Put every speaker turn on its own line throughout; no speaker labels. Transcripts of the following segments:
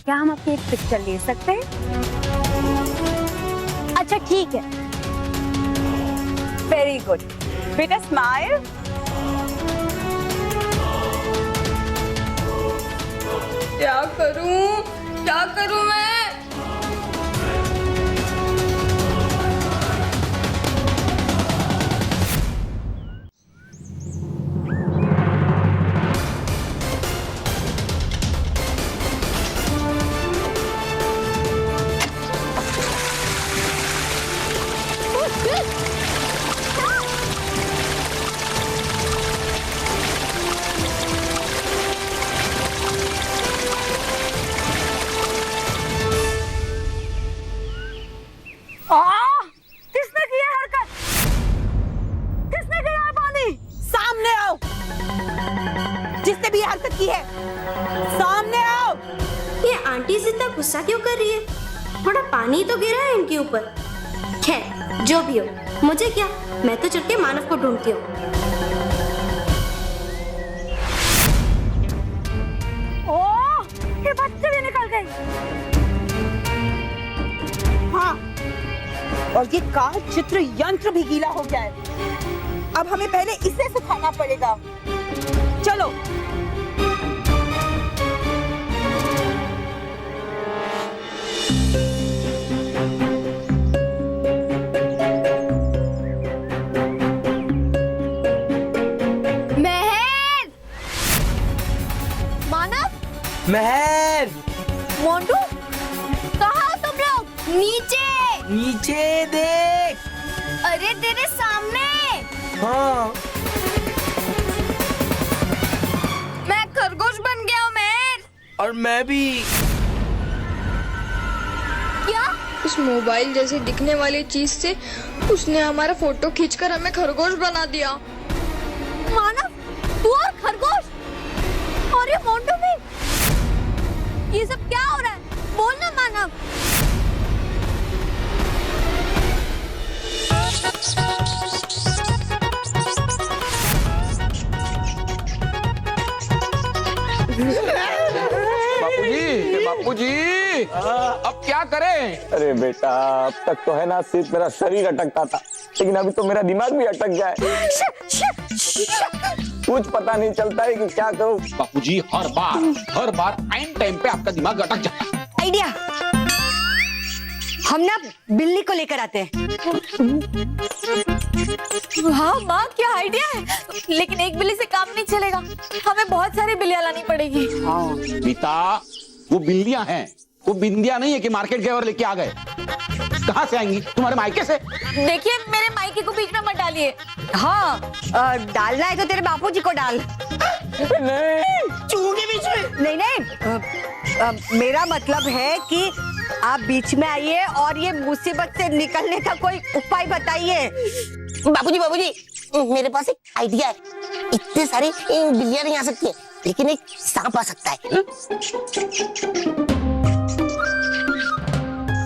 क्या हम अपनी एक पिक्चर ले सकते हैं? अच्छा ठीक है, वेरी गुड। बेटा स्माइल।
क्या करूं मैं?
किसने किया हरकत? किसने किया पानी? सामने आओ। जिसने भी हरकत की है सामने आओ।
ये आंटी से इतना गुस्सा क्यों कर रही है? थोड़ा पानी तो गिरा है इनके ऊपर। खैर जो भी हो, मुझे क्या, मैं तो चल के मानव को ढूंढती हूँ।
ओह, ये बच्चे भी निकल गए। हाँ, और ये काल चित्र यंत्र भी गीला हो गया है। अब हमें पहले इसे सुखाना पड़ेगा। चलो।
महर, मानव,
महर,
मोंटू, कहाँ हो तुम लोग? नीचे।
नीचे देख।
अरे तेरे सामने।
हाँ,
मैं खरगोश बन गया हूँ महर।
और मैं भी।
क्या?
उस मोबाइल जैसे दिखने वाली चीज से उसने हमारा फोटो खींचकर हमें खरगोश बना दिया।
मानव, तू और खरगोश और ये मोंटू भी। ये सब क्या हो रहा है? बोलना मानव।
बापूजी, अब क्या करें?
अरे बेटा, अब तक तो है ना सिर्फ मेरा शरीर अटकता था, लेकिन अभी तो मेरा दिमाग भी अटक गया है। कुछ पता नहीं चलता है कि क्या करूं।
बापूजी, हर बार आइन टाइम पे आपका दिमाग अटक जाता है।
आइडिया, हम ना बिल्ली को लेकर आते हैं।
हाँ माँ, क्या आइडिया है, लेकिन एक बिल्ली से काम नहीं चलेगा, हमें बहुत सारी बिल्लियां लानी पड़ेगी।
बेटा, वो बिल्लियां हैं, वो बिंदिया नहीं है कि मार्केट गए और लेके आ गए। कहाँ से आएंगी? तुम्हारे मायके से।
देखिए, मेरे मायके को बीच में मत डालिए।
हाँ, डालना है तो तेरे बापूजी को डाल।
नहीं, चूहे बीच में।
नहीं नहीं, मेरा मतलब है कि आप बीच में आइए और ये मुसीबत से निकलने का कोई उपाय बताइए।
बाबूजी, मेरे पास एक आइडिया है। इतने सारे बिल्लियां नहीं आ सकती है, लेकिन एक सांप आ सकता है।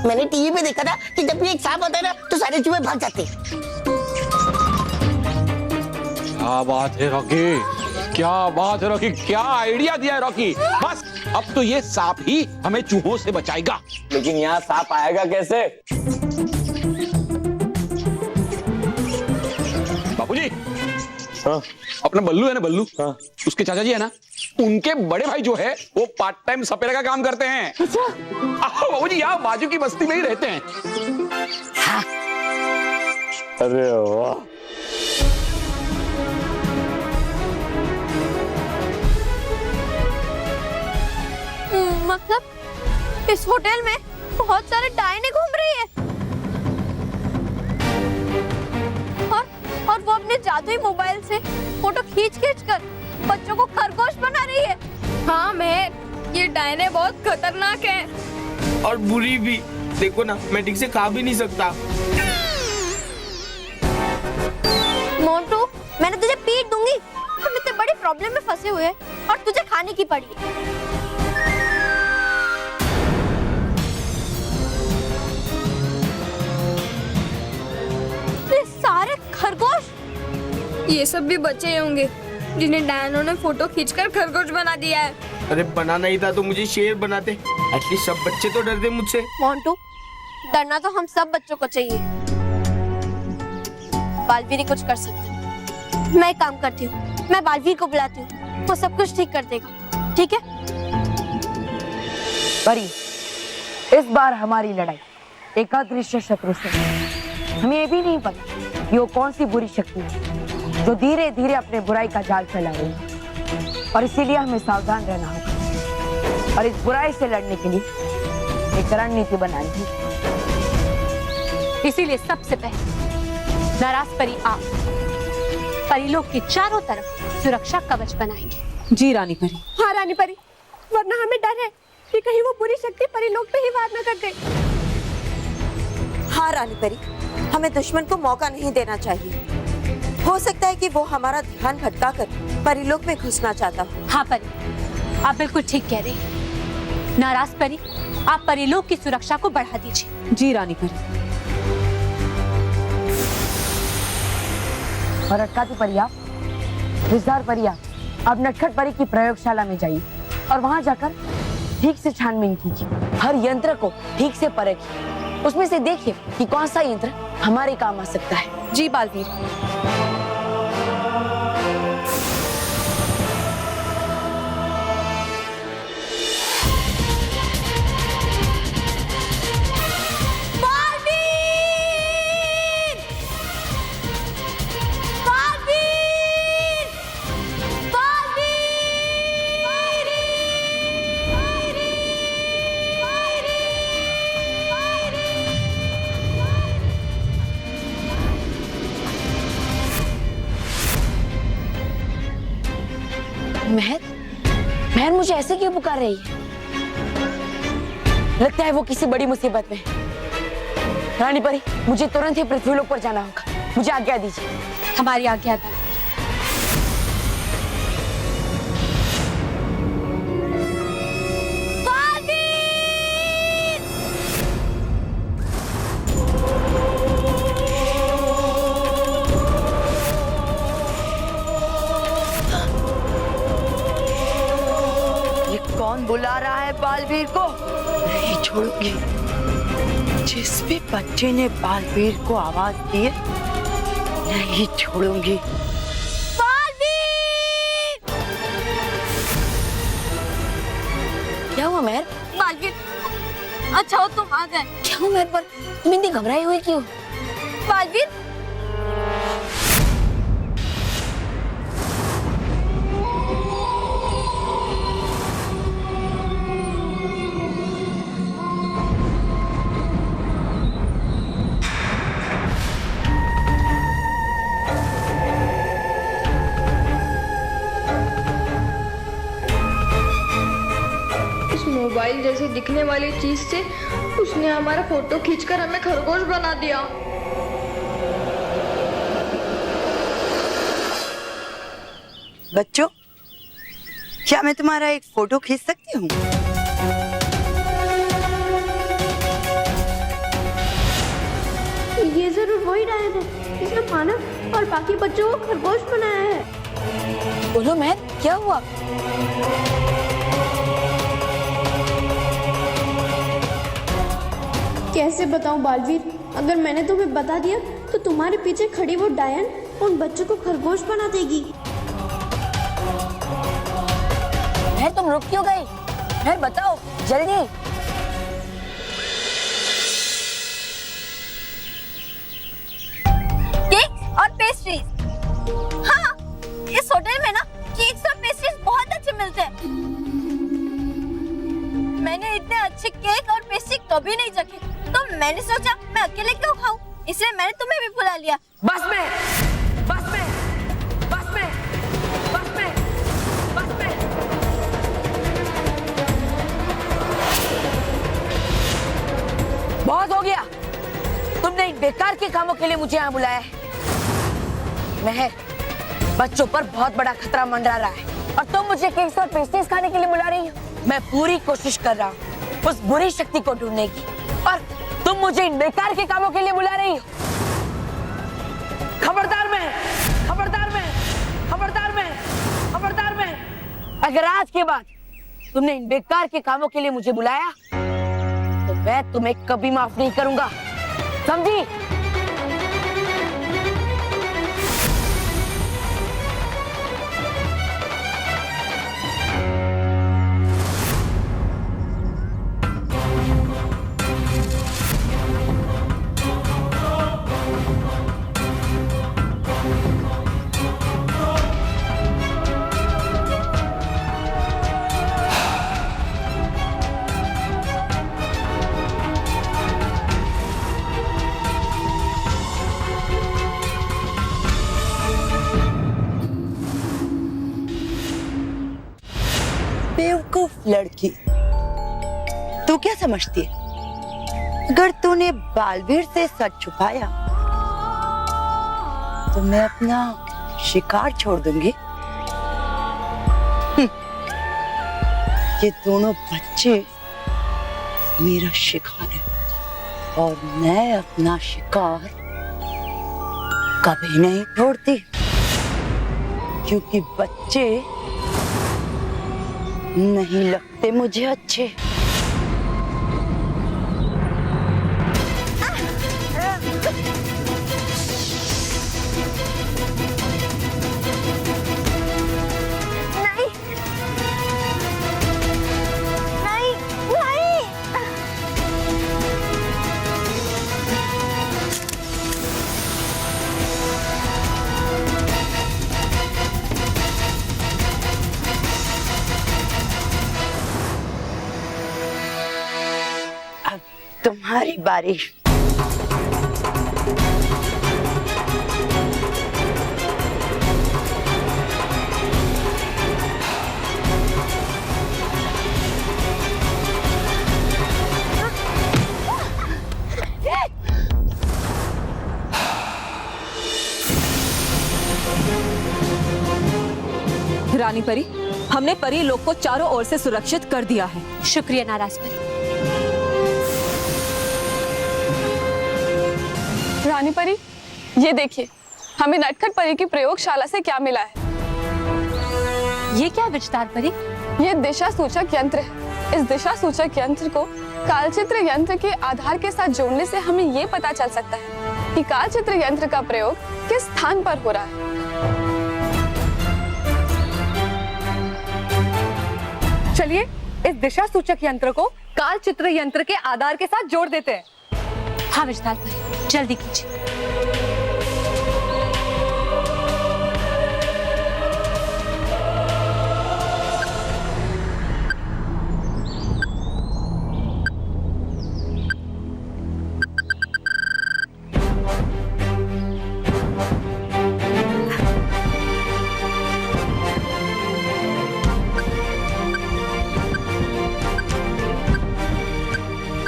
मैंने टीवी पे देखा था कि जब भी एक सांप आता है ना, तो सारे चूहे भाग जाते हैं।
क्या बात है रॉकी, क्या बात है रॉकी, क्या आइडिया दिया है रॉकी। बस अब तो ये सांप ही हमें चूहों से बचाएगा।
लेकिन यहाँ सांप आएगा कैसे?
बापूजी,
हाँ?
अपना बल्लू है ना, बल्लू,
हाँ?
उसके चाचा जी है ना, उनके बड़े भाई जो है वो पार्ट टाइम सपेरा का काम करते हैं। बाबूजी, यहाँ बाजू की बस्ती में ही रहते हैं।
हाँ।
अरे वाह,
मतलब इस होटल में बहुत सारे डायने घूम रही है और वो अपने जादुई मोबाइल से फोटो खींच कर बच्चों को खरगोश बना रही है। हाँ महर, ये डायने बहुत खतरनाक है
और बुरी भी। देखो ना, मैं ठीक से खा भी नहीं सकता।
मोंटू, मैंने तुझे पीट दूंगी। हम इतने बड़ी प्रॉब्लम में फंसे हुए हैं और तुझे खाने की पड़ी है। ये सारे खरगोश,
ये सब भी बचे होंगे। जिन्हें डायना ने फोटो खींचकर खरगोश बना दिया है।
अरे बनाना ही था तो मुझे शेर बनाते, एटलीस्ट सब बच्चे तो डरते मुझसे।
मोंटू, डरना तो हम सब बच्चों को चाहिए। बालवीर ही कुछ कर सकते। मैं एक काम करती हूँ, मैं बालवीर को बुलाती हूँ, वो सब कुछ ठीक कर देगा। ठीक है?
परी, इस बार हमारी लड़ाई एक अदृश्य शत्रु से। हमें ये भी नहीं पता ये वो कौन सी बुरी शक्ति है जो धीरे धीरे अपने बुराई का जाल फैला रही है, और इसीलिए हमें सावधान रहना होगा और इस बुराई से लड़ने के लिए एक रणनीति बनानी होगी।
इसीलिए सबसे पहले नाराज परी आप परिलोक के चारों तरफ सुरक्षा कवच बनाएंगे।
जी रानी परी।
हाँ रानी परी, वरना हमें डर है कि कहीं वो बुरी शक्ति परिलोक पे ही वार न कर दे।
हाँ रानी परी, हमें दुश्मन को मौका नहीं देना चाहिए। हो सकता है कि वो हमारा ध्यान भटकाकर परिलोक में घुसना चाहता हो।
हाँ परी, आप बिल्कुल ठीक कह रही हैं। नाराज परी, आप परिलोक की सुरक्षा को बढ़ा दीजिए।
जी रानी परी। और अटकाती परी आप, विजदार परी आप, अब नटखट परी की प्रयोगशाला में जाइए और वहां जाकर ठीक से छानबीन कीजिए। हर यंत्र को ठीक से परखिए, उसमें से देखिए कि कौन सा यंत्र हमारे काम आ सकता है। जी बालवीर।
महर, महर मुझे ऐसे क्यों पुकार रही है? लगता है वो किसी बड़ी मुसीबत में है। रानी परी, मुझे तुरंत ही पृथ्वीलोक पर जाना होगा। मुझे आज्ञा दीजिए।
हमारी आज्ञा है।
कौन बुला रहा है बालवीर को? नहीं छोड़ूंगी। जिस भी बच्चे ने बालवीर को आवाज दी है, नहीं छोड़ूंगी। बालवीर! क्या हुआ महर?
बालवीर, अच्छा हो तुम आ गए।
क्या हुआ महर पर? तुम इतनी घबराई हुई क्यों?
बालवीर,
मोबाइल जैसे दिखने वाली चीज से उसने हमारा फोटो खींचकर हमें खरगोश बना दिया।
बच्चों, क्या मैं तुम्हारा एक फोटो खींच सकती हूँ?
ये जरूर वही डायन है जिसने मानव और बाकी बच्चों को खरगोश बनाया है।
बोलो महर, क्या हुआ?
कैसे बताऊं बालवीर, अगर मैंने तुम्हें बता दिया तो तुम्हारे पीछे खड़ी वो डायन उन बच्चों को खरगोश बना देगी।
महर, तुम रुक क्यों गई? महर बताओ जल्दी।
केक और पेस्ट्रीज। हाँ, इस होटल में ना केक्स और पेस्ट्रीज बहुत अच्छे मिलते हैं। मैंने इतने अच्छे केक और पेस्ट्री कभी नहीं चखे, तो मैंने सोचा मैं अकेले क्यों खाऊं, इसलिए मैंने तुम्हें भी बुला लिया।
बस में, बस में, बस में, बस में, बस में। बहुत हो गया। तुमने इन बेकार के कामों के लिए मुझे यहाँ बुलाया है। महर, बच्चों पर बहुत बड़ा खतरा मंडरा रहा है और तुम मुझे केक्स और पेस्ट्रीज खाने के लिए बुला रही हो। मैं पूरी कोशिश कर रहा हूँ उस बुरी शक्ति को ढूंढने की, और तुम मुझे इन बेकार के कामों के लिए बुला रही हो। खबरदार मैं, खबरदार मैं, खबरदार मैं। अगर आज के बाद तुमने इन बेकार के कामों के लिए मुझे बुलाया तो मैं तुम्हें कभी माफ नहीं करूंगा, समझी?
बेवकूफ लड़की, तू क्या समझती है? अगर तूने बालवीर से सच छुपाया तो मैं अपना शिकार छोड़ दूंगी। ये दोनों बच्चे मेरा शिकार है और मैं अपना शिकार कभी नहीं छोड़ती, क्योंकि बच्चे नहीं लगते मुझे अच्छे। तुम्हारी बारी।
रानी परी, हमने परी लोग को चारों ओर से सुरक्षित कर दिया है।
शुक्रिया नाराज परी।
रानी परी, ये देखिए, हमें नटखट परी की प्रयोगशाला से क्या मिला है।
ये क्या विस्तार परी?
ये दिशा सूचक यंत्र है। इस दिशा सूचक यंत्र को कालचित्र यंत्र के आधार के साथ जोड़ने से हमें ये पता चल सकता है कि कालचित्र यंत्र का प्रयोग किस स्थान पर हो रहा है।
चलिए इस दिशा सूचक यंत्र को कालचित्र यंत्र के आधार के साथ जोड़ देते हैं। हाँ विस्तार परी, जल्दी कीजिए।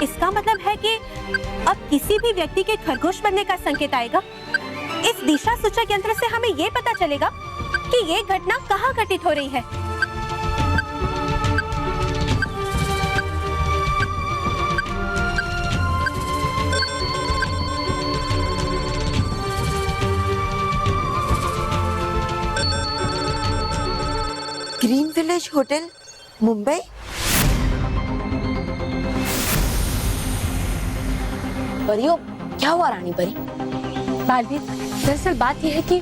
इसका मतलब है कि अब किसी भी व्यक्ति के खरगोश बनने का संकेत आएगा। इस दिशा सूचक यंत्र से हमें ये पता चलेगा कि ये घटना कहाँ घटित हो रही है।
Green village hotel, Mumbai.
परियो, क्या हुआ रानी परी?
बालवीर, दरअसल बात यह है कि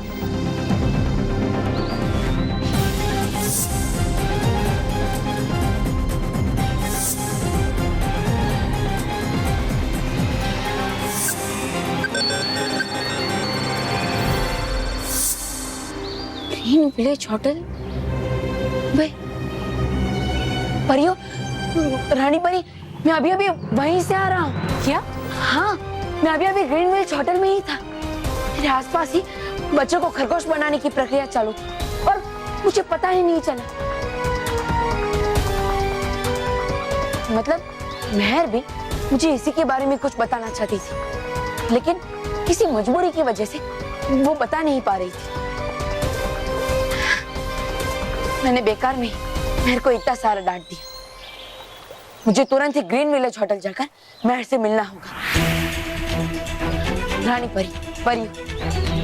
ग्रीन विलेज होटल भाई। परियो, रानी परी, मैं अभी अभी वहीं से आ रहा हूँ।
क्या?
हाँ, मैं अभी अभी ग्रीन विलेज होटल में ही था। मेरे आसपास ही बच्चों को खरगोश बनाने की प्रक्रिया चालू थी और मुझे पता ही नहीं चला। मतलब मेहर भी मुझे इसी के बारे में कुछ बताना चाहती थी, लेकिन किसी मजबूरी की वजह से वो बता नहीं पा रही थी। मैंने बेकार में मेहर को इतना सारा डांट दिया। मुझे तुरंत ही ग्रीन विलेज होटल जाकर मेहर से मिलना होगा। रानी परी,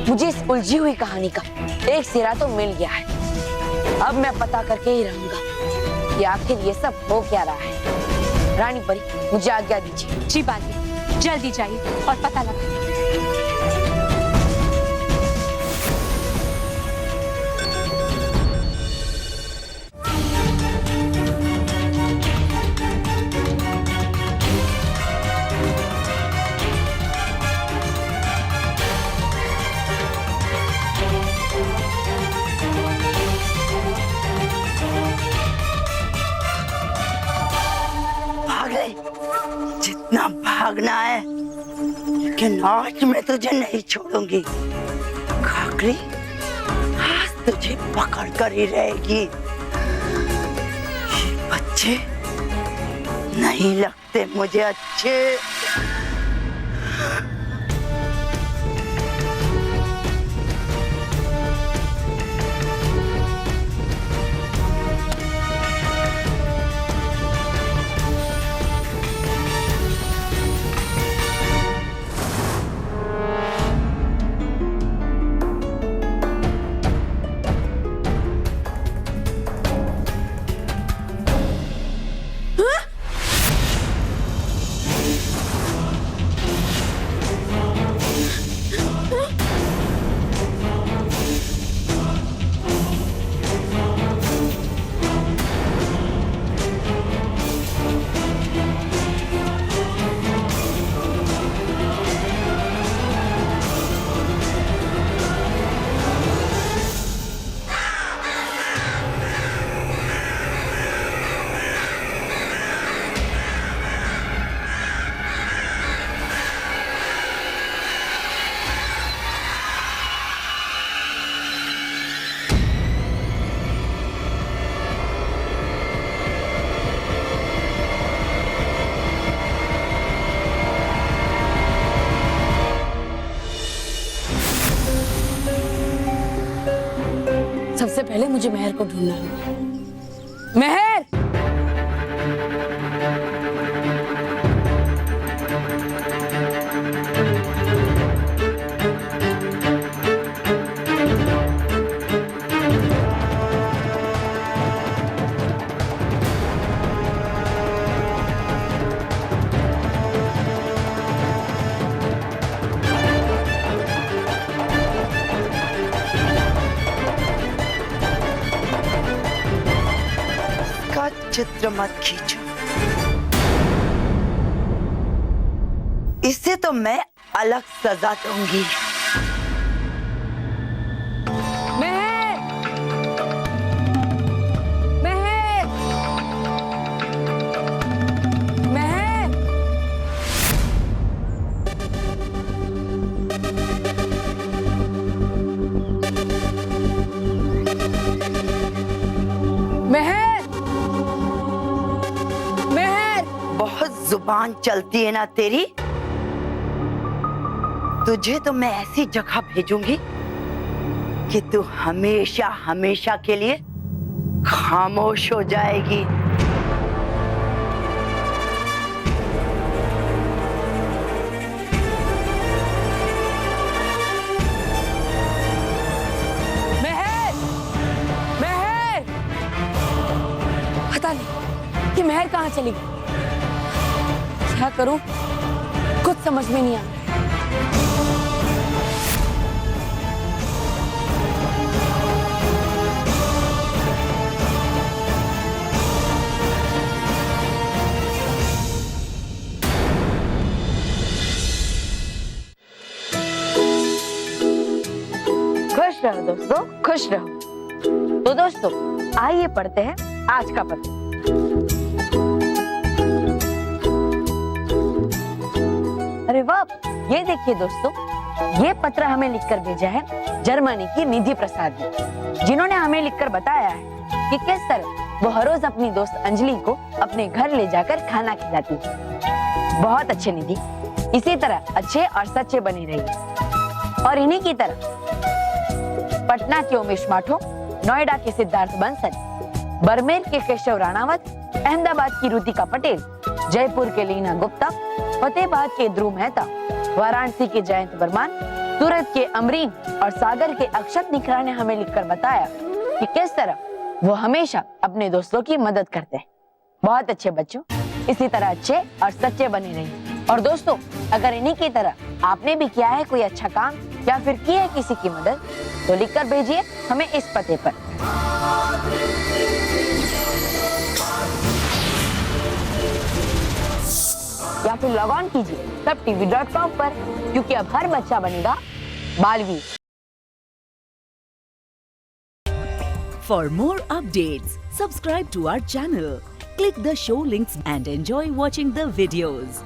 मुझे इस उलझी हुई कहानी का एक सिरा तो मिल गया है। अब मैं पता करके ही रहूंगा कि आखिर ये सब हो क्या रहा है। रानी परी, मुझे आज्ञा दीजिए।
जी बालिया, जल्दी जाइए और पता लगाइए।
भाग ले, जितना भागना है, लेकिन आज मैं तुझे नहीं छोड़ूंगी। खाकरी आज तुझे पकड़ कर ही रहेगी। ये बच्चे नहीं लगते मुझे अच्छे।
सबसे पहले मुझे मेहर को ढूंढना होगा। मेहर!
चित्र मत खींचो, इससे तो मैं अलग सजा दूंगी।
मेहर! मेहर! मेहर! मेहर!
बहुत जुबान चलती है ना तेरी। तुझे तो मैं ऐसी जगह भेजूंगी कि तू हमेशा हमेशा के लिए खामोश हो जाएगी।
मेहर! मेहर! पता नहीं कि मेहर कहाँ चली गई। क्या करूं, कुछ समझ में नहीं आ रहा। खुश रहो दोस्तों, खुश रहो। तो दोस्तों, आइए पढ़ते हैं आज का पत्र। अरे वाह, ये देखिए दोस्तों, ये पत्र हमें लिखकर भेजा है जर्मनी की निधि प्रसाद ने, जिन्होंने हमें लिखकर बताया है कि किस तरह वो हर रोज अपनी दोस्त अंजलि को अपने घर ले जाकर खाना खिलाती है। बहुत अच्छे निधि, इसी तरह अच्छे और सच्चे बने रहिए। और इन्हीं की तरह पटना के उमेश माठो, नोएडा के सिद्धार्थ बंसल, बरमेर के केशव राणावत, अहमदाबाद की रुतिका पटेल, जयपुर के लीना गुप्ता, फतेहाबाद के ध्रुव मेहता, वाराणसी के जयंत बर्मान, सूरत के अमरीन और सागर के अक्षत निखरा ने हमें लिखकर बताया कि किस तरह वो हमेशा अपने दोस्तों की मदद करते हैं। बहुत अच्छे बच्चों, इसी तरह अच्छे और सच्चे बने रहिए। और दोस्तों, अगर इन्हीं की तरह आपने भी किया है कोई अच्छा काम या फिर की है किसी की मदद, तो लिखकर भेजिए हमें इस पते पर। या फिर लॉग ऑन कीजिए सबtv.com पर, क्योंकि अब हर बच्चा बनेगा Baalveer.
For more updates, subscribe to our channel, click the show links and enjoy watching the videos.